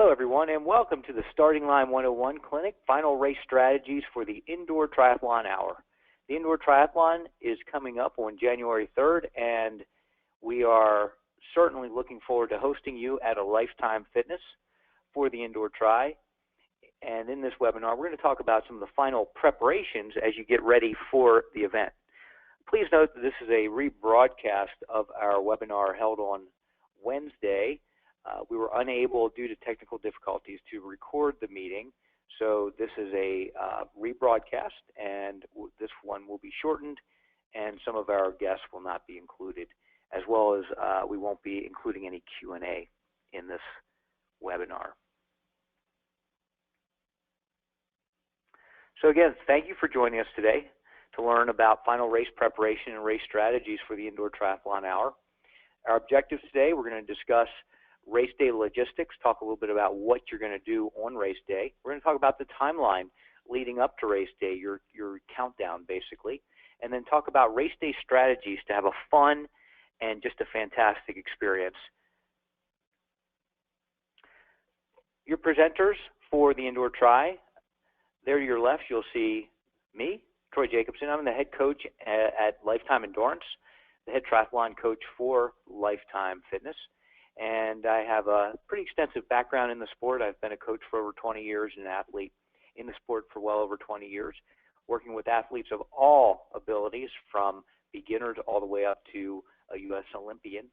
Hello everyone, and welcome to the Starting Line 101 Clinic, Final Race Strategies for the Indoor Triathlon Hour. The Indoor Triathlon is coming up on January 3rd, and we are certainly looking forward to hosting you at a Lifetime Fitness for the Indoor Tri. And in this webinar, we're going to talk about some of the final preparations as you get ready for the event. Please note that this is a rebroadcast of our webinar held on Wednesday. We were unable, due to technical difficulties, to record the meeting, so this is a rebroadcast, and this one will be shortened, and some of our guests will not be included, as well as we won't be including any Q&A in this webinar. So again, thank you for joining us today to learn about final race preparation and race strategies for the Indoor Triathlon Hour. Our objectives today, we're going to discuss race day logistics, talk a little bit about what you're going to do on race day. We're going to talk about the timeline leading up to race day, your countdown basically, and then talk about race day strategies to have a fun and just a fantastic experience. Your presenters for the Indoor Tri, there to your left you'll see me, Troy Jacobson. I'm the head coach at Lifetime Endurance, the head triathlon coach for Lifetime Fitness. And I have a pretty extensive background in the sport. I've been a coach for over 20 years and an athlete in the sport for well over 20 years, working with athletes of all abilities, from beginners all the way up to a U.S. Olympian,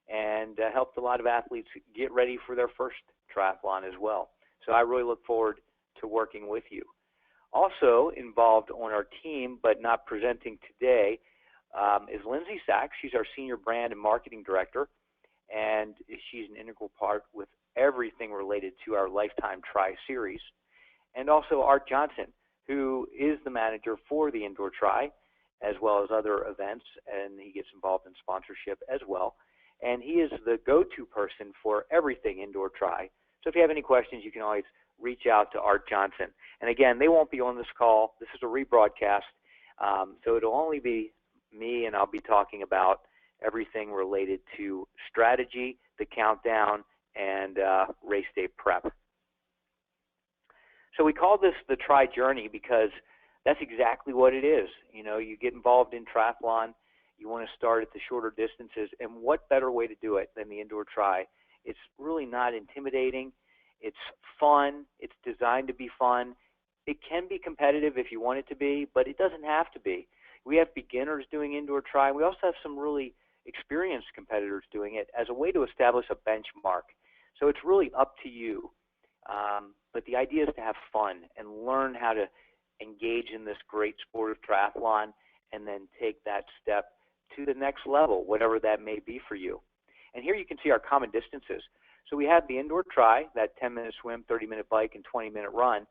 and helped a lot of athletes get ready for their first triathlon as well. So I really look forward to working with you. Also involved on our team, but not presenting today, is Lindsay Sachs. She's our Senior Brand and Marketing Director, and she's an integral part with everything related to our Lifetime Tri series. And also Art Johnson, who is the manager for the Indoor Tri, as well as other events, and he gets involved in sponsorship as well. And he is the go-to person for everything Indoor Tri. So if you have any questions, you can always reach out to Art Johnson. And again, they won't be on this call. This is a rebroadcast, so it'll only be me, and I'll be talking about everything related to strategy, the countdown, and race day prep. So we call this the Tri Journey because that's exactly what it is. You know, you get involved in triathlon, you want to start at the shorter distances, and what better way to do it than the Indoor Tri? It's really not intimidating. It's fun. It's designed to be fun. It can be competitive if you want it to be, but it doesn't have to be. We have beginners doing Indoor Tri. We also have some really experienced competitors doing it as a way to establish a benchmark. So it's really up to you. But the idea is to have fun and learn how to engage in this great sport of triathlon and then take that step to the next level, whatever that may be for you. And here you can see our common distances. So we have the Indoor Tri, that 10-minute swim, 30-minute bike, and 20-minute run.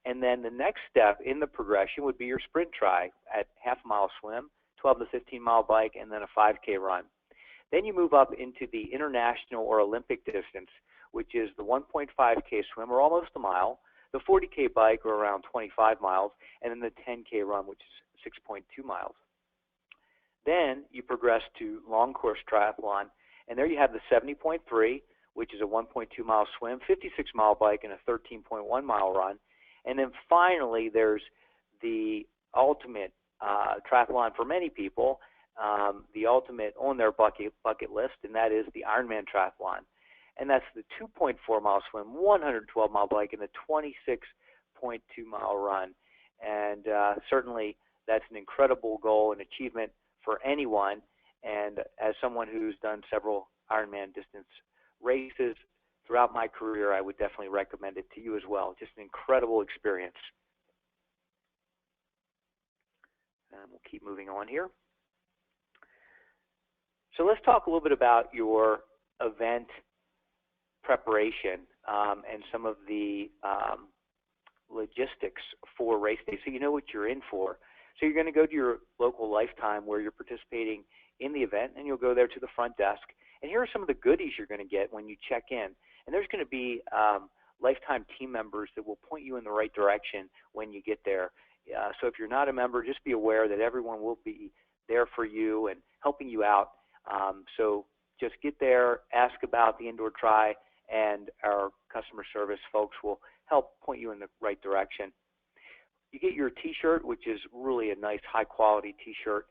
And then the next step in the progression would be your sprint tri at half-mile swim, 12 to 15-mile bike, and then a 5K run. Then you move up into the international or Olympic distance, which is the 1.5K swim, or almost a mile, the 40K bike, or around 25 miles, and then the 10K run, which is 6.2 miles. Then you progress to long course triathlon, and there you have the 70.3, which is a 1.2-mile swim, 56-mile bike, and a 13.1-mile run. And then finally, there's the ultimate triathlon for many people, the ultimate on their bucket list, and that is the Ironman triathlon. And that's the 2.4-mile swim, 112-mile bike, and the 26.2-mile run. And certainly that's an incredible goal and achievement for anyone. And as someone who's done several Ironman distance races throughout my career, I would definitely recommend it to you as well. Just an incredible experience. And we'll keep moving on here. So let's talk a little bit about your event preparation and some of the logistics for race day, so you know what you're in for. So you're going to go to your local Lifetime where you're participating in the event, and you'll go there to the front desk. And here are some of the goodies you're going to get when you check in. And there's going to be Lifetime team members that will point you in the right direction when you get there. So if you're not a member, just be aware that everyone will be there for you and helping you out. So just get there, ask about the Indoor Tri, and our customer service folks will help point you in the right direction. You get your T-shirt, which is really a nice high-quality T-shirt,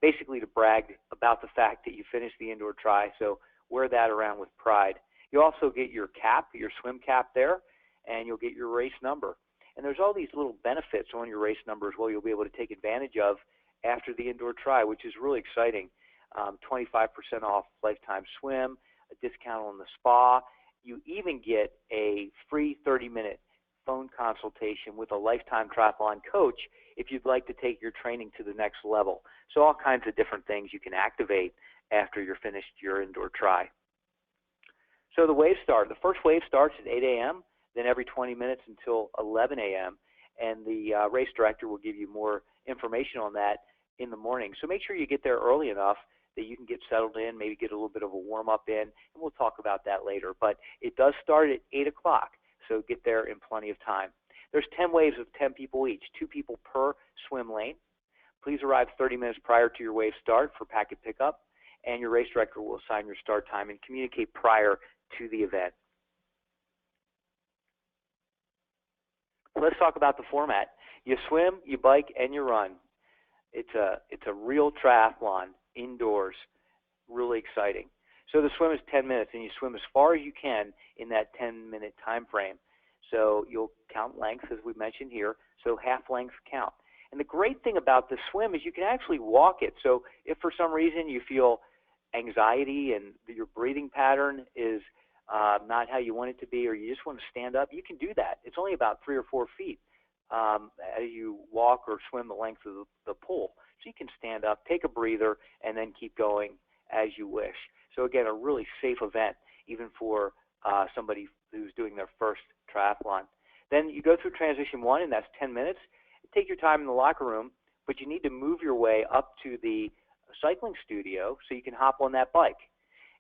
basically to brag about the fact that you finished the indoor tri, so wear that around with pride. You also get your cap, your swim cap there, and you'll get your race number. And there's all these little benefits on your race number as well you'll be able to take advantage of after the indoor tri, which is really exciting. 25% off lifetime swim, a discount on the spa. You even get a free 30-minute phone consultation with a lifetime triathlon coach if you'd like to take your training to the next level. So all kinds of different things you can activate after you're finished your indoor tri. So the wave start. The first wave starts at 8 a.m., then every 20 minutes until 11 a.m., and the race director will give you more information on that in the morning. So make sure you get there early enough that you can get settled in, maybe get a little bit of a warm-up in, and we'll talk about that later. But it does start at 8 o'clock, so get there in plenty of time. There's 10 waves of 10 people each, 2 people per swim lane. Please arrive 30 minutes prior to your wave start for packet pickup, and your race director will assign your start time and communicate prior to the event. Let's talk about the format. You swim, you bike, and you run. It's a real triathlon indoors, really exciting. So the swim is 10 minutes, and you swim as far as you can in that 10-minute time frame. So you'll count lengths, as we mentioned here, so half lengths count. And the great thing about the swim is you can actually walk it. So if for some reason you feel anxiety and your breathing pattern is not how you want it to be, or you just want to stand up, you can do that. It's only about 3 or 4 feet as you walk or swim the length of the pool. So you can stand up, take a breather, and then keep going as you wish. So again, a really safe event, even for somebody who's doing their first triathlon. Then you go through transition 1, and that's 10 minutes. Take your time in the locker room, but you need to move your way up to the cycling studio so you can hop on that bike.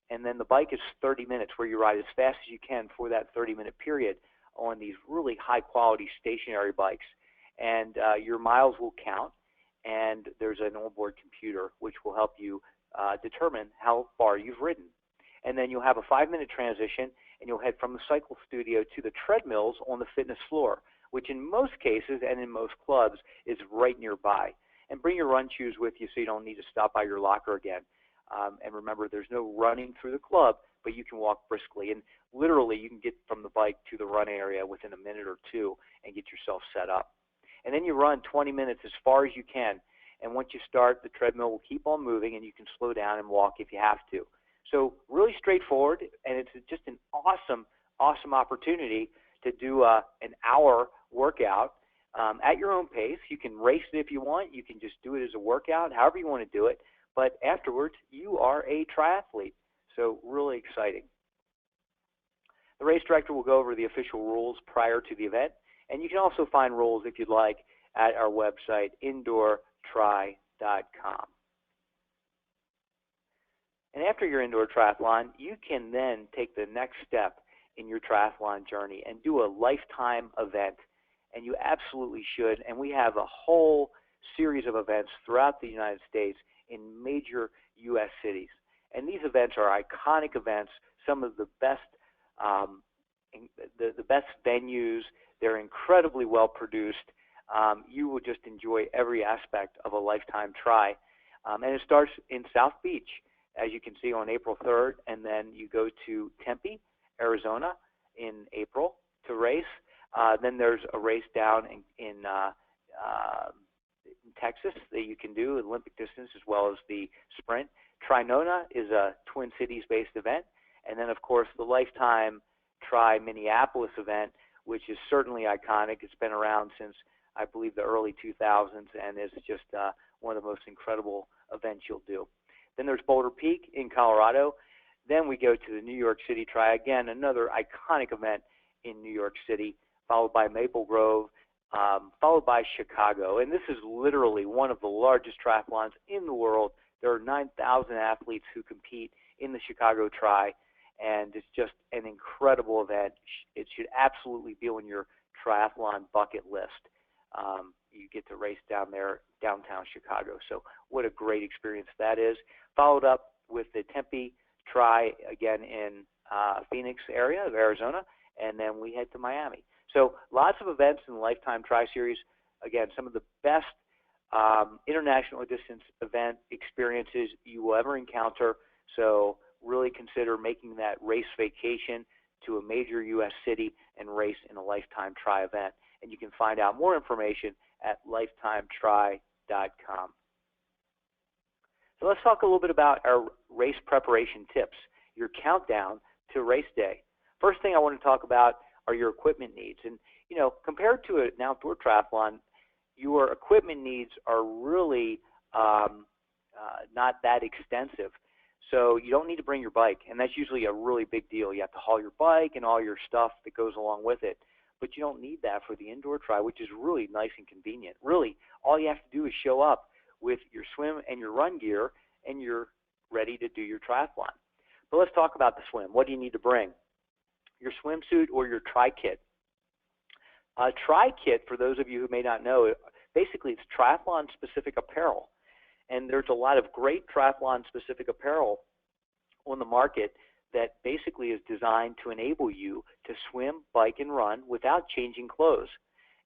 And then the bike is 30 minutes, where you ride as fast as you can for that 30-minute period on these really high-quality stationary bikes. And your miles will count, and there's an onboard computer which will help you determine how far you've ridden. And then you'll have a 5-minute transition, and you'll head from the cycle studio to the treadmills on the fitness floor, which in most cases and in most clubs is right nearby. And bring your run shoes with you so you don't need to stop by your locker again. And remember, there's no running through the club, but you can walk briskly. And literally, you can get from the bike to the run area within a minute or two and get yourself set up. And then you run 20 minutes as far as you can. And once you start, the treadmill will keep on moving, and you can slow down and walk if you have to. So really straightforward, and it's just an awesome, awesome opportunity to do an hour workout at your own pace. You can race it if you want. You can just do it as a workout, however you want to do it. But afterwards, you are a triathlete. So really exciting. The race director will go over the official rules prior to the event. And you can also find rules, if you'd like, at our website, indoortri.com. And after your indoor triathlon, you can then take the next step in your triathlon journey and do a lifetime event. And you absolutely should. And we have a whole series of events throughout the United States in major U.S. cities. And these events are iconic events, some of the best the best venues. They're incredibly well produced. You will just enjoy every aspect of a lifetime tri. And it starts in South Beach, as you can see, on April 3rd, and then you go to Tempe, Arizona in April to race. Then there's a race down in Texas that you can do, Olympic distance as well as the sprint. Trinona is a Twin Cities-based event. And then, of course, the Lifetime Tri Minneapolis event, which is certainly iconic. It's been around since, I believe, the early 2000s, and is just one of the most incredible events you'll do. Then there's Boulder Peak in Colorado. Then we go to the New York City Tri, again, another iconic event in New York City, followed by Maple Grove, followed by Chicago. And this is literally one of the largest triathlons in the world. There are 9,000 athletes who compete in the Chicago Tri, and it's just an incredible event. It should absolutely be on your triathlon bucket list. You get to race down there, downtown Chicago. So what a great experience that is. Followed up with the Tempe Tri, again in Phoenix area of Arizona, and then we head to Miami. So lots of events in the Lifetime Tri-Series. Again, some of the best international distance event experiences you will ever encounter. So really consider making that race vacation to a major U.S. city and race in a Lifetime Tri event. And you can find out more information at lifetimetri.com. So let's talk a little bit about our race preparation tips, your countdown to race day. First thing I want to talk about are your equipment needs. And, you know, compared to an outdoor triathlon, your equipment needs are really not that extensive. So you don't need to bring your bike, and that's usually a really big deal. You have to haul your bike and all your stuff that goes along with it. But you don't need that for the indoor tri, which is really nice and convenient. Really, all you have to do is show up with your swim and your run gear, and you're ready to do your triathlon. But let's talk about the swim. What do you need to bring? Your swimsuit or your tri-kit. A tri-kit, for those of you who may not know, basically it's triathlon-specific apparel. And there's a lot of great triathlon-specific apparel on the market that basically is designed to enable you to swim, bike, and run without changing clothes.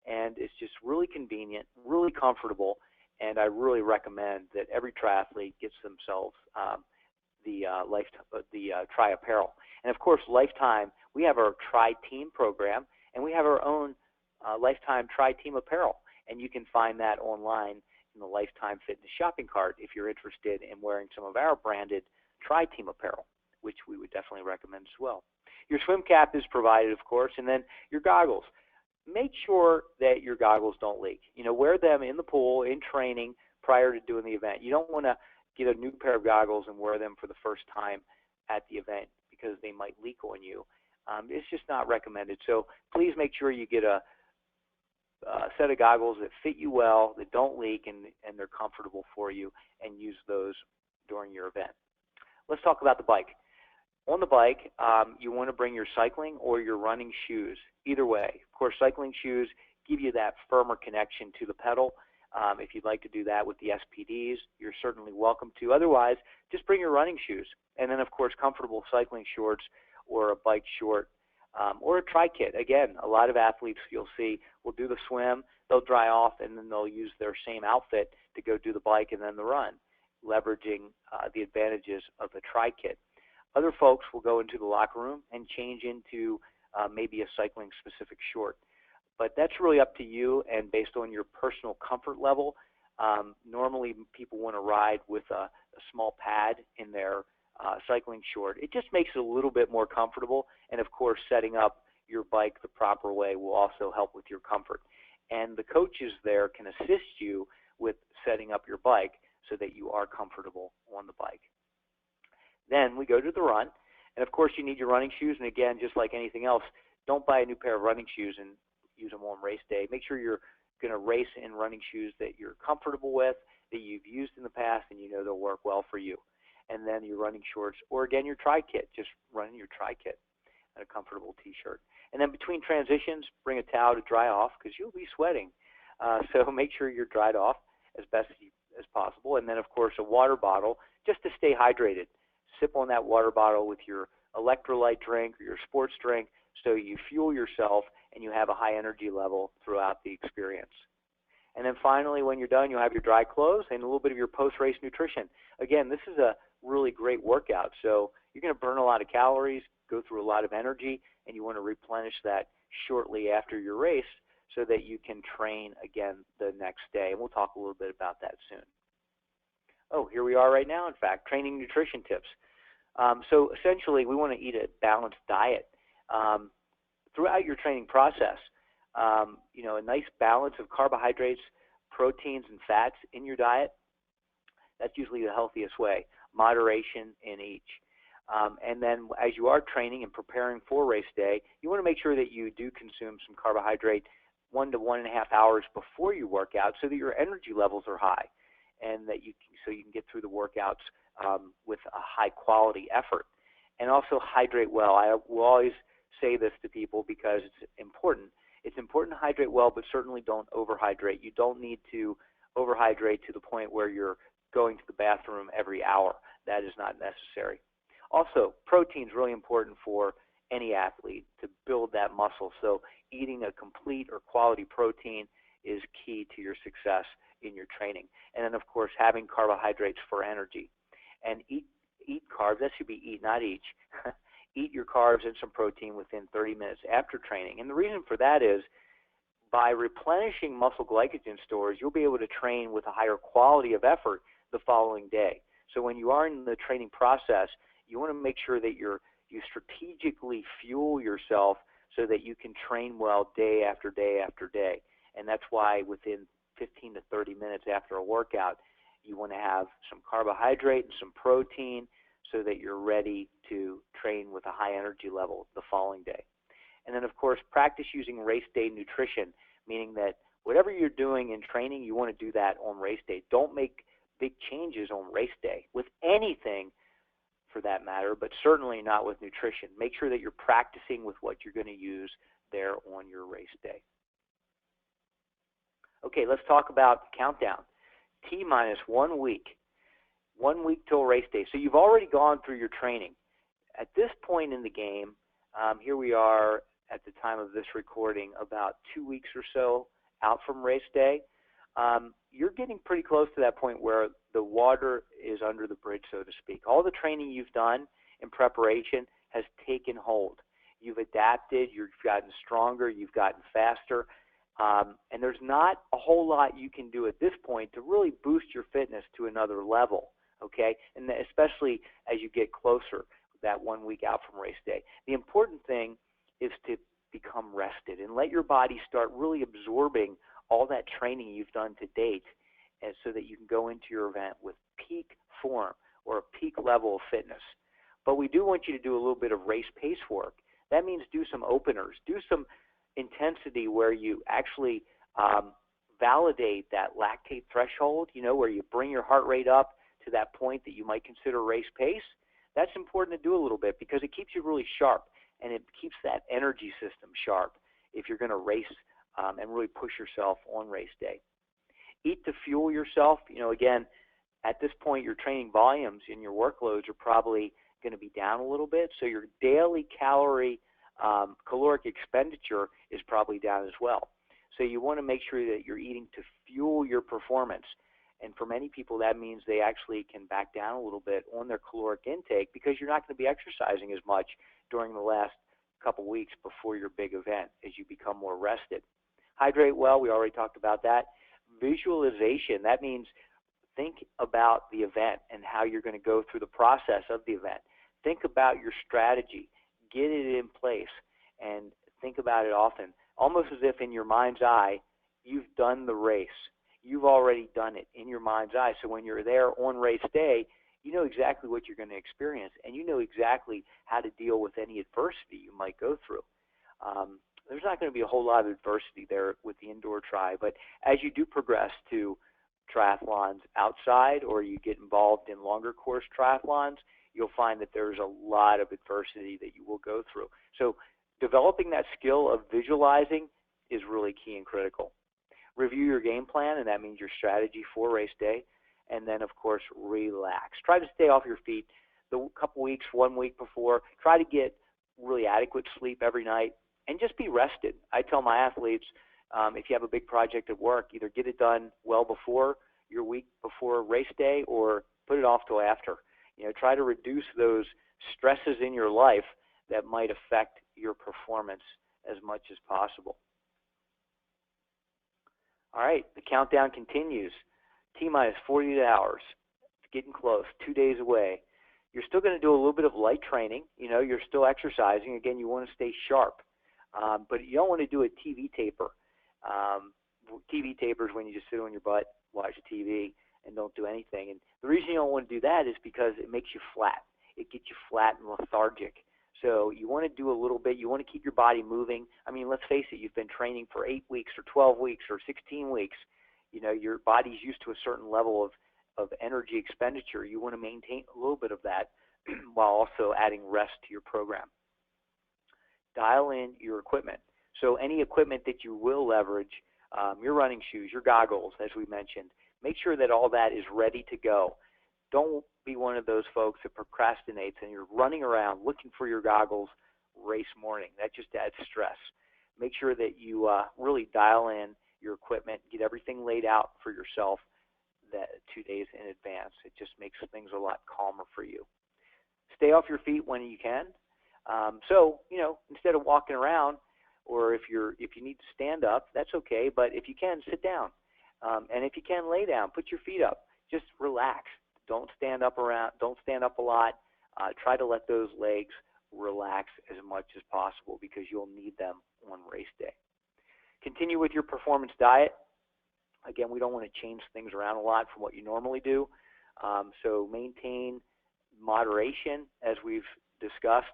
And it's just really convenient, really comfortable, and I really recommend that every triathlete gets themselves the Tri apparel. And of course, Lifetime, we have our Tri Team program, and we have our own Lifetime Tri Team apparel. And you can find that online in the Lifetime Fitness shopping cart if you're interested in wearing some of our branded Tri Team apparel, which we would definitely recommend as well. Your swim cap is provided, of course, and then your goggles. Make sure that your goggles don't leak. You know, wear them in the pool, in training, prior to doing the event. You don't want to get a new pair of goggles and wear them for the first time at the event because they might leak on you. It's just not recommended. So please make sure you get a set of goggles that fit you well, that don't leak, and they're comfortable for you, and use those during your event. Let's talk about the bike. On the bike, you want to bring your cycling or your running shoes. Either way. Of course, cycling shoes give you that firmer connection to the pedal. If you'd like to do that with the SPDs, you're certainly welcome to. Otherwise, just bring your running shoes. And then, of course, comfortable cycling shorts or a bike short or a tri-kit. Again, a lot of athletes you'll see will do the swim, they'll dry off, and then they'll use their same outfit to go do the bike and then the run, leveraging the advantages of the tri-kit. Other folks will go into the locker room and change into maybe a cycling-specific short. But that's really up to you and based on your personal comfort level. Normally, people want to ride with a small pad in their cycling short. It just makes it a little bit more comfortable. And, of course, setting up your bike the proper way will also help with your comfort. And the coaches there can assist you with setting up your bike so that you are comfortable on the bike. Then we go to the run. And, of course, you need your running shoes. And, again, just like anything else, don't buy a new pair of running shoes and use them on race day. Make sure you're going to race in running shoes that you're comfortable with, that you've used in the past, and you know they'll work well for you. And then your running shorts, or again, your tri-kit. Just run in your tri-kit and a comfortable T-shirt. And then between transitions, bring a towel to dry off because you'll be sweating. So make sure you're dried off as best as possible. And then, of course, a water bottle just to stay hydrated. Sip on that water bottle with your electrolyte drink or your sports drink so you fuel yourself and you have a high energy level throughout the experience. And then finally, when you're done, you'll have your dry clothes and a little bit of your post-race nutrition. Again, this is a really great workout. So you're going to burn a lot of calories, go through a lot of energy, and you want to replenish that shortly after your race so that you can train again the next day. And we'll talk a little bit about that soon. Oh, here we are right now, in fact, training nutrition tips. So essentially, we want to eat a balanced diet throughout your training process. You know, a nice balance of carbohydrates, proteins, and fats in your diet. That's usually the healthiest way. Moderation in each. And then as you are training and preparing for race day, you want to make sure that you do consume some carbohydrate 1 to 1.5 hours before you work out so that your energy levels are high and that you can get through the workouts with a high quality effort. And also hydrate well. I will always say this to people because it's important. It's important to hydrate well, but certainly don't overhydrate. You don't need to overhydrate to the point where you're going to the bathroom every hour. That is not necessary. Also, protein is really important for any athlete to build that muscle. So eating a complete or quality protein is key to your success in your training. And then, of course, having carbohydrates for energy. And eat carbs. That should be eat, not each. Eat your carbs and some protein within 30 minutes after training. And the reason for that is by replenishing muscle glycogen stores, you'll be able to train with a higher quality of effort the following day. So when you are in the training process, you want to make sure that you strategically fuel yourself so that you can train well day after day after day. And that's why within 15 to 30 minutes after a workout, you want to have some carbohydrate and some protein so that you're ready to train with a high energy level the following day. And then, of course, practice using race day nutrition, meaning that whatever you're doing in training, you want to do that on race day. Don't make big changes on race day with anything for that matter, but certainly not with nutrition. Make sure that you're practicing with what you're going to use there on your race day. Okay, let's talk about the countdown. T-minus 1 week. 1 week till race day. So you've already gone through your training. At this point in the game, here we are at the time of this recording, about 2 weeks or so out from race day. You're getting pretty close to that point where the water is under the bridge, so to speak. All the training you've done in preparation has taken hold. You've adapted, you've gotten stronger, you've gotten faster, and there's not a whole lot you can do at this point to really boost your fitness to another level, okay? And especially as you get closer, that 1 week out from race day. The important thing is to become rested and let your body start really absorbing all that training you've done to date, and so that you can go into your event with peak form or a peak level of fitness. But we do want you to do a little bit of race pace work. That means do some openers, do some intensity where you actually validate that lactate threshold, where you bring your heart rate up to that point that you might consider race pace. That's important to do a little bit because it keeps you really sharp, and it keeps that energy system sharp if you're going to race and really push yourself on race day. Eat to fuel yourself. Again, at this point, your training volumes and your workloads are probably going to be down a little bit, so your daily caloric expenditure is probably down as well. So you want to make sure that you're eating to fuel your performance. And for many people, that means they actually can back down a little bit on their caloric intake because you're not going to be exercising as much during the last couple weeks before your big event as you become more rested. Hydrate well, we already talked about that. Visualization, that means think about the event and how you're going to go through the process of the event. Think about your strategy. Get it in place and think about it often, almost as if in your mind's eye, you've done the race. You've already done it in your mind's eye. So when you're there on race day, you know exactly what you're going to experience, and you know exactly how to deal with any adversity you might go through. There's not going to be a whole lot of adversity there with the indoor tri, but as you do progress to triathlons outside or you get involved in longer course triathlons, you'll find that there's a lot of adversity that you will go through. So developing that skill of visualizing is really key and critical. Review your game plan, and that means your strategy for race day, and then, of course, relax. Try to stay off your feet the couple weeks, 1 week before. Try to get really adequate sleep every night, and just be rested. I tell my athletes, if you have a big project at work, either get it done well before your week before race day or put it off till after. Try to reduce those stresses in your life that might affect your performance as much as possible. All right, the countdown continues. T-minus 48 hours. It's getting close, 2 days away. You're still going to do a little bit of light training. You're still exercising. Again, you want to stay sharp. But you don't want to do a TV taper. TV tapers when you just sit on your butt, watch TV, and don't do anything. And the reason you don't want to do that is because it makes you flat. It gets you flat and lethargic. So you want to do a little bit. You want to keep your body moving. I mean, let's face it, you've been training for 8 weeks or 12 weeks or 16 weeks. Your body's used to a certain level of energy expenditure. You want to maintain a little bit of that while also adding rest to your program. Dial in your equipment. So any equipment that you will leverage, your running shoes, your goggles, as we mentioned, make sure that all that is ready to go. Don't be one of those folks that procrastinates and you're running around looking for your goggles race morning. That just adds stress. Make sure that you really dial in your equipment, get everything laid out for yourself that 2 days in advance. It just makes things a lot calmer for you. Stay off your feet when you can. So, instead of walking around, or if you need to stand up, that's okay. But if you can, sit down. And if you can, lay down. Put your feet up. Just relax. Don't stand up a lot. Try to let those legs relax as much as possible because you'll need them on race day. Continue with your performance diet. Again, we don't want to change things around a lot from what you normally do. So maintain moderation, as we've discussed.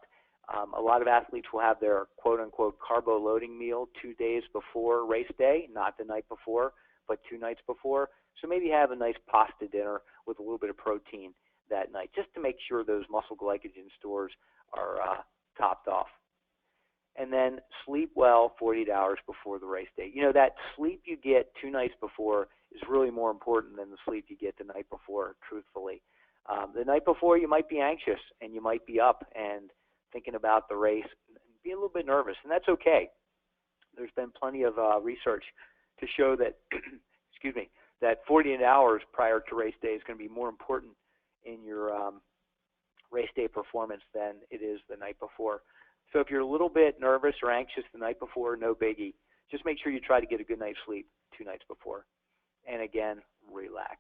A lot of athletes will have their quote-unquote carbo loading meal 2 days before race day, not the night before, but 2 nights before. So maybe have a nice pasta dinner with a little bit of protein that night, just to make sure those muscle glycogen stores are topped off. And then sleep well 48 hours before the race day. That sleep you get 2 nights before is really more important than the sleep you get the night before, truthfully. The night before you might be anxious and you might be up and thinking about the race and be a little bit nervous, and that's okay. There's been plenty of research to show that, that 48 hours prior to race day is going to be more important in your race day performance than it is the night before. So if you're a little bit nervous or anxious the night before, no biggie. Just make sure you try to get a good night's sleep 2 nights before. And again, relax.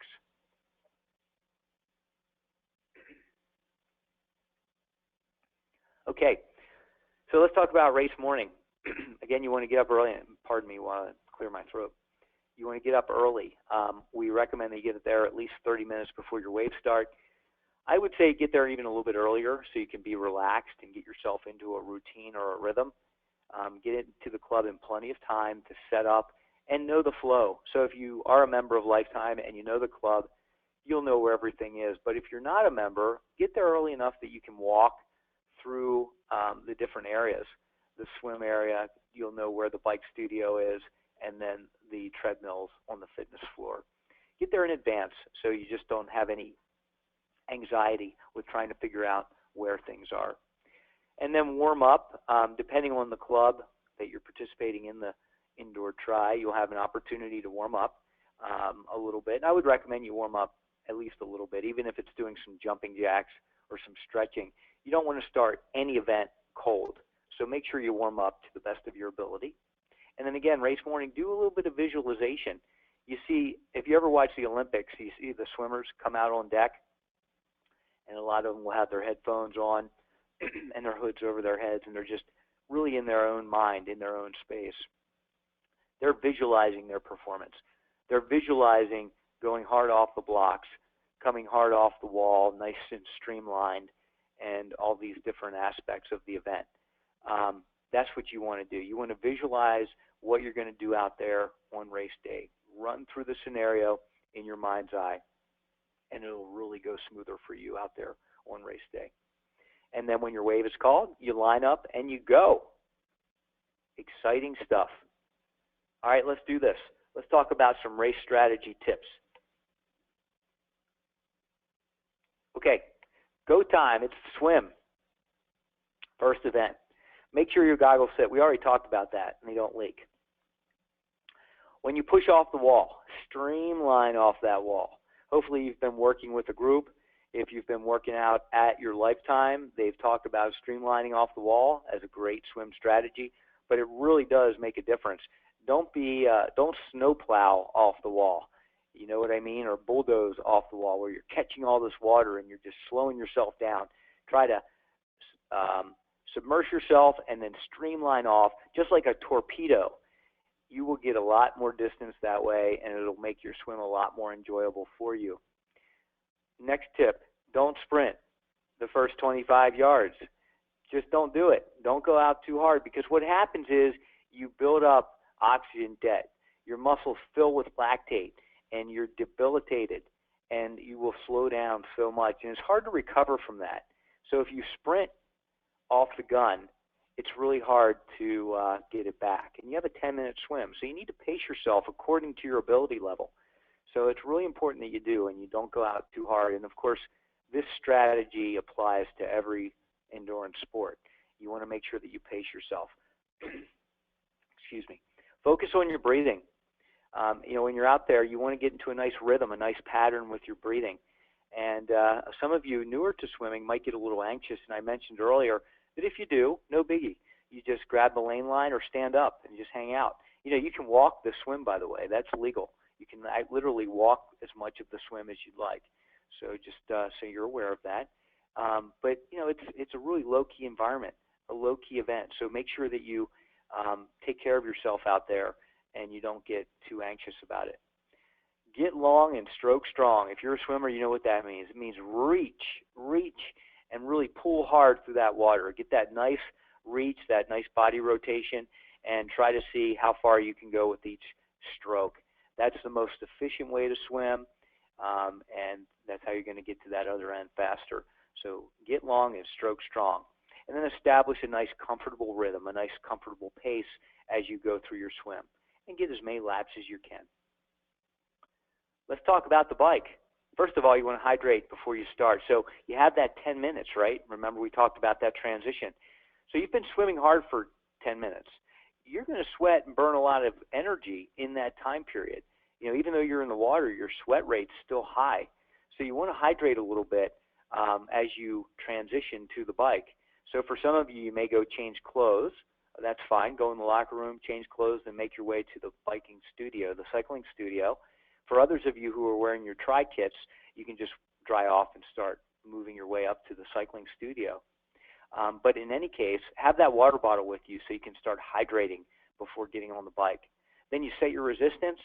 Okay, so let's talk about race morning. Again, you want to get up early. Pardon me while I clear my throat. You want to get up early. We recommend that you get there at least 30 minutes before your waves start. I would say get there even a little bit earlier so you can be relaxed and get yourself into a routine or a rhythm. Get into the club in plenty of time to set up and know the flow. So if you are a member of Lifetime and you know the club, you'll know where everything is. But if you're not a member, get there early enough that you can walk through the different areas. The swim area, you'll know where the bike studio is, and then the treadmills on the fitness floor. Get there in advance so you just don't have any anxiety with trying to figure out where things are. And then warm up. Depending on the club that you're participating in the indoor tri, you'll have an opportunity to warm up a little bit. I would recommend you warm up at least a little bit, even if it's doing some jumping jacks or some stretching. You don't want to start any event cold, so make sure you warm up to the best of your ability. And then again, race morning, do a little bit of visualization. You see, if you ever watch the Olympics, you see the swimmers come out on deck, and a lot of them will have their headphones on and their hoods over their heads, and they're just really in their own mind, in their own space. They're visualizing their performance. They're visualizing going hard off the blocks, coming hard off the wall, nice and streamlined, and all these different aspects of the event. That's what you want to do. You want to visualize what you're going to do out there on race day. Run through the scenario in your mind's eye, and it'll really go smoother for you out there on race day. And then when your wave is called, you line up and you go. Exciting stuff. All right, let's do this. Let's talk about some race strategy tips. Okay, go time. It's swim. First event. Make sure your goggles fit. We already talked about that, and they don't leak. When you push off the wall, streamline off that wall. Hopefully you've been working with a group. If you've been working out at your Lifetime, they've talked about streamlining off the wall as a great swim strategy, but it really does make a difference. Don't snowplow off the wall, you know what I mean, or bulldoze off the wall where you're catching all this water and you're just slowing yourself down. Try to submerge yourself and then streamline off just like a torpedo. You will get a lot more distance that way, and it'll make your swim a lot more enjoyable for you. Next tip, don't sprint the first 25 yards. Just don't do it. Don't go out too hard, because what happens is you build up oxygen debt. Your muscles fill with lactate, and you're debilitated, and you will slow down so much, and it's hard to recover from that. So if you sprint off the gun, it's really hard to get it back. And you have a 10-minute swim, so you need to pace yourself according to your ability level. So it's really important that you do and you don't go out too hard. And of course, this strategy applies to every endurance sport. You want to make sure that you pace yourself. Excuse me. Focus on your breathing. When you're out there, you want to get into a nice rhythm, a nice pattern with your breathing. And some of you newer to swimming might get a little anxious, and I mentioned earlier that if you do, no biggie. You just grab the lane line or stand up and just hang out. You can walk the swim, by the way. That's legal. You can literally walk as much of the swim as you'd like. So just so you're aware of that. But it's a really low-key environment, a low-key event. So make sure that you take care of yourself out there and you don't get too anxious about it. Get long and stroke strong. If you're a swimmer, you know what that means. It means reach, and really pull hard through that water. Get that nice reach, that nice body rotation, and try to see how far you can go with each stroke. That's the most efficient way to swim, and that's how you're going to get to that other end faster. So get long and stroke strong. And then establish a nice comfortable rhythm, a nice comfortable pace as you go through your swim. And get as many laps as you can. Let's talk about the bike. First of all, you want to hydrate before you start. So you have that 10 minutes, right? Remember we talked about that transition. So you've been swimming hard for 10 minutes. You're going to sweat and burn a lot of energy in that time period. Even though you're in the water, your sweat rate's still high. So you want to hydrate a little bit as you transition to the bike. So for some of you, you may go change clothes. That's fine. Go in the locker room, change clothes, and make your way to the biking studio, the cycling studio. For others of you who are wearing your tri kits, you can just dry off and start moving your way up to the cycling studio. But in any case, have that water bottle with you so you can start hydrating before getting on the bike. Then you set your resistance.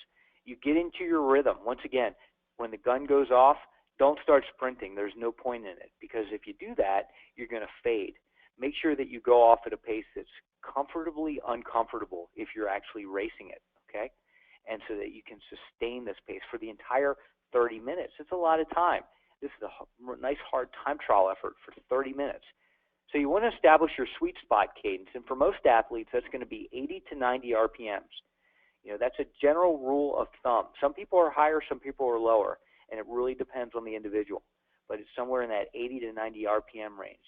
You get into your rhythm. Once again, when the gun goes off, don't start sprinting. There's no point in it, because if you do that, you're going to fade. Make sure that you go off at a pace that's comfortably uncomfortable if you're actually racing it, okay? And so that you can sustain this pace for the entire 30 minutes. It's a lot of time. This is a nice hard time trial effort for 30 minutes. So you want to establish your sweet spot cadence. And for most athletes, that's going to be 80 to 90 RPMs. That's a general rule of thumb. Some people are higher, some people are lower, and it really depends on the individual. But it's somewhere in that 80 to 90 RPM range.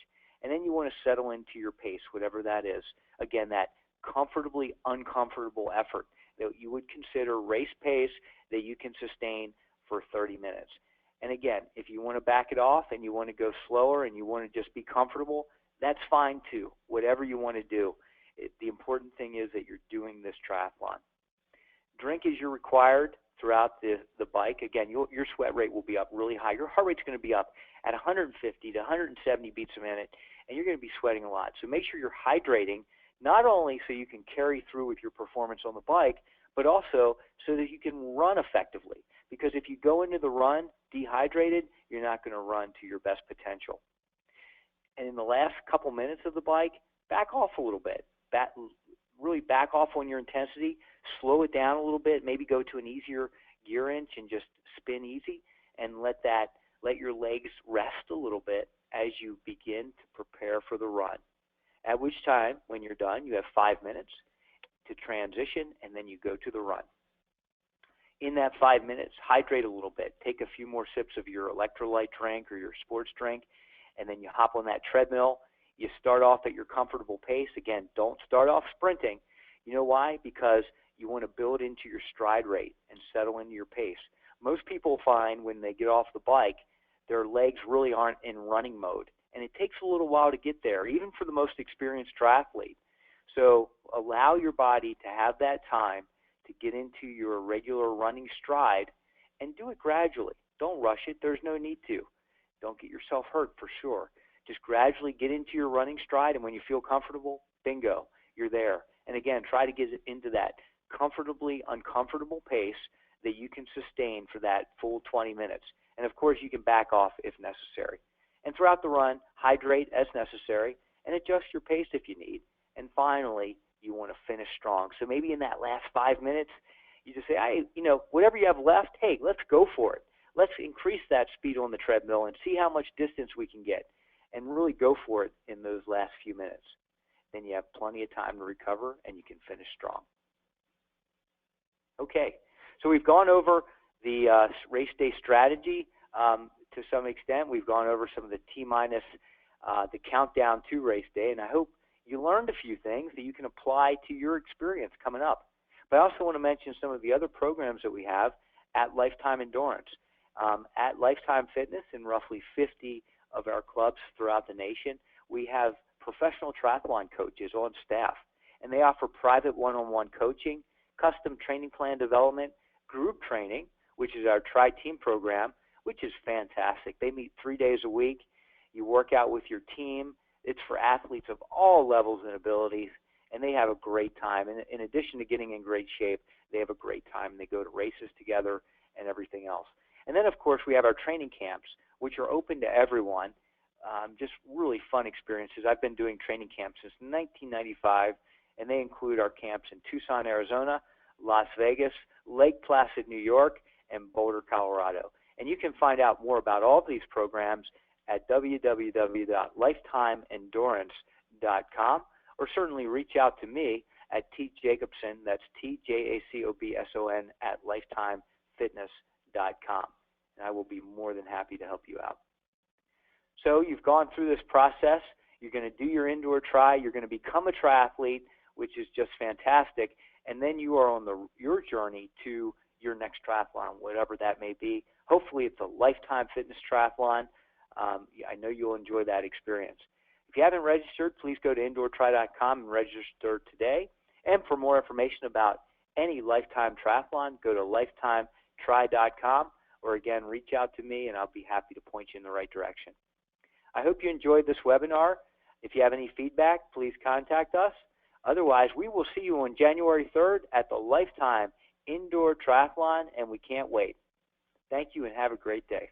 And then you want to settle into your pace, whatever that is. Again, that comfortably uncomfortable effort that you would consider race pace that you can sustain for 30 minutes. And again, if you want to back it off and you want to go slower and you want to just be comfortable, that's fine too. Whatever you want to do. The important thing is that you're doing this triathlon. Drink as you're required throughout the bike. Again, your sweat rate will be up really high. Your heart rate's going to be up at 150 to 170 beats a minute, and you're going to be sweating a lot. So make sure you're hydrating, not only so you can carry through with your performance on the bike, but also so that you can run effectively. Because if you go into the run dehydrated, you're not going to run to your best potential. And in the last couple minutes of the bike, back off a little bit. Really back off on your intensity, slow it down a little bit, maybe go to an easier gear inch and just spin easy, and let your legs rest a little bit as you begin to prepare for the run. At which time, when you're done, you have 5 minutes to transition, and then you go to the run. In that 5 minutes, hydrate a little bit. Take a few more sips of your electrolyte drink or your sports drink, and then you hop on that treadmill. You start off at your comfortable pace. Again, don't start off sprinting. You know why? Because you want to build into your stride rate and settle into your pace. Most people find when they get off the bike, their legs really aren't in running mode. And it takes a little while to get there, even for the most experienced triathlete. So allow your body to have that time to get into your regular running stride, and do it gradually. Don't rush it. There's no need to. Don't get yourself hurt for sure. Just gradually get into your running stride, and when you feel comfortable, bingo, you're there. And again, try to get into that comfortably uncomfortable pace that you can sustain for that full 20 minutes. And of course, you can back off if necessary. And throughout the run, hydrate as necessary and adjust your pace if you need. And finally, you want to finish strong. So maybe in that last 5 minutes, you just say, whatever you have left, hey, let's go for it. Let's increase that speed on the treadmill and see how much distance we can get, and really go for it in those last few minutes. Then you have plenty of time to recover, and you can finish strong. Okay, so we've gone over the race day strategy to some extent. We've gone over some of the T-minus, the countdown to race day, and I hope you learned a few things that you can apply to your experience coming up. But I also want to mention some of the other programs that we have at Lifetime Endurance. At Lifetime Fitness, in roughly 50 of our clubs throughout the nation, we have professional triathlon coaches on staff, and they offer private one-on-one coaching, custom training plan development, group training, which is our Tri-Team program, which is fantastic. They meet 3 days a week. You work out with your team. It's for athletes of all levels and abilities, and they have a great time. And in addition to getting in great shape, they have a great time. They go to races together and everything else. And then, of course, we have our training camps, which are open to everyone. Just really fun experiences. I've been doing training camps since 1995, and they include our camps in Tucson, Arizona, Las Vegas, Lake Placid, New York, and Boulder, Colorado. And you can find out more about all of these programs at www.lifetimeendurance.com, or certainly reach out to me at T. Jacobson, that's TJACOBSON, at lifetimefitness.com. And I will be more than happy to help you out. So you've gone through this process. You're going to do your indoor tri. You're going to become a triathlete, which is just fantastic. And then you are on your journey to your next triathlon, whatever that may be. Hopefully it's a Lifetime Fitness triathlon. I know you'll enjoy that experience. If you haven't registered, please go to indoortri.com and register today. And for more information about any Lifetime triathlon, go to lifetimetri.com, or again, reach out to me and I'll be happy to point you in the right direction. I hope you enjoyed this webinar. If you have any feedback, please contact us. Otherwise, we will see you on January 3rd at the Lifetime Indoor Triathlon, and we can't wait. Thank you and have a great day.